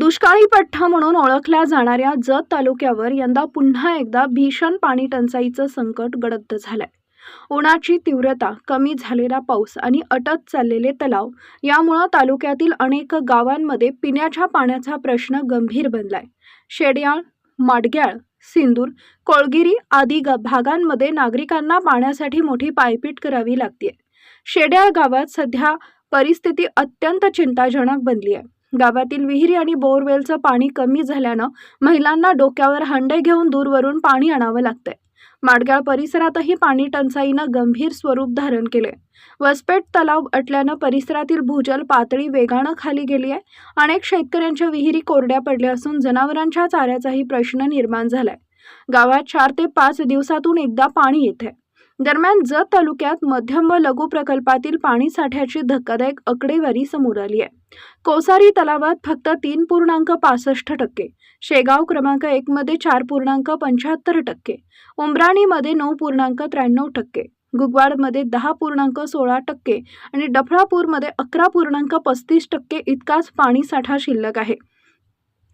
दुष्काळी पट्टा म्हणून ओळखल्या जाणाऱ्या जत तालुक्यावर यंदा पुन्हा एकदा भीषण पाणी टंचाईचं संकट गडद झालंय। उन्हाची तीव्रता, कमी झालेला पाऊस आणि अटत चाललेले तलाव यामुळे तालुक्यातील अनेक गावांमध्ये पिण्याच्या पाण्याचा प्रश्न गंभीर बनलाय। शेड्याळ, माडग्याळ, सिंदूर, कोळगिरी आदी भागांमध्ये नागरिकांना पाण्यासाठी मोठी पायपीट करावी लागते। शेड्याळ गावात सध्या परिस्थिती अत्यंत चिंताजनक बनली आहे। गावातील विहिरी आणि बोरवेलचं पाणी कमी झाल्यानं महिलांना डोक्यावर हंडे घेऊन दूरवरून पाणी आणावं लागतंय। माडगाळ परिसरातही पाणी टंचाईनं गंभीर स्वरूप धारण केले। वसपेट तलाव आटल्यानं परिसरातील भूजल पातळी वेगानं खाली गेली आहे। अनेक शेतकऱ्यांच्या विहिरी कोरड्या पडल्या असून जनावरांच्या चाऱ्याचाही प्रश्न निर्माण झालाय। गावात 4 ते 5 दिवसातून एकदा पाणी येते। दरम्यान जत तालुक्यात मध्यम व लघु प्रकल्पातील पाणी साठ्याची धक्कादायक आकडेवारी समोर आली आहे। कोसारी तलावात फक्त 3.65%, शेगाव क्रमांक 1 मध्ये 4.75%, उमराणीमध्ये 9.93%, गुगवाडमध्ये 10.16% आणि डफळापूरमध्ये 11.35% इतकाच पाणी साठा शिल्लक आहे।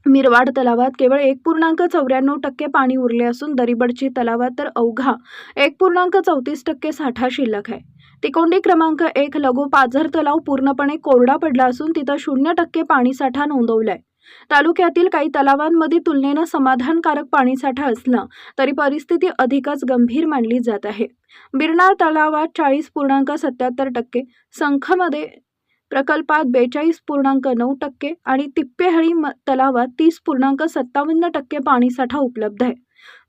मिरवाड तलावात केवळ 1.94% पाणी उरले असून दरिबडची तलावात तर अवघा 1.34% साठा शिल्लक आहे। तिकोंडी क्रमांक 1 लघु पाझर तलाव पूर्णपणे कोरडा पडला असून तिथं 0% पाणीसाठा नोंदवलाय। तालुक्यातील काही तलावांमध्ये तुलनेनं समाधानकारक पाणीसाठा असला तरी परिस्थिती अधिकच गंभीर मानली जात आहे। बिरनाळ तलावात 40.77%, संखमध्ये प्रकल्पात 42.9% आणि तिप्पेहळी तलावात 30.57% पाणीसाठा उपलब्ध आहे।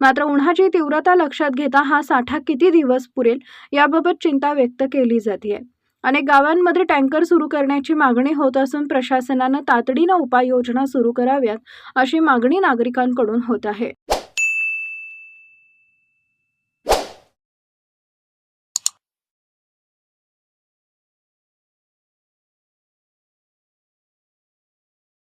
मात्र उन्हाची तीव्रता लक्षात घेता हा साठा किती दिवस पुरेल याबाबत चिंता व्यक्त केली जाते। अनेक गावांमध्ये टँकर सुरू करण्याची मागणी होत असून प्रशासनानं तातडीनं उपाययोजना सुरू कराव्यात अशी मागणी नागरिकांकडून होत आहे।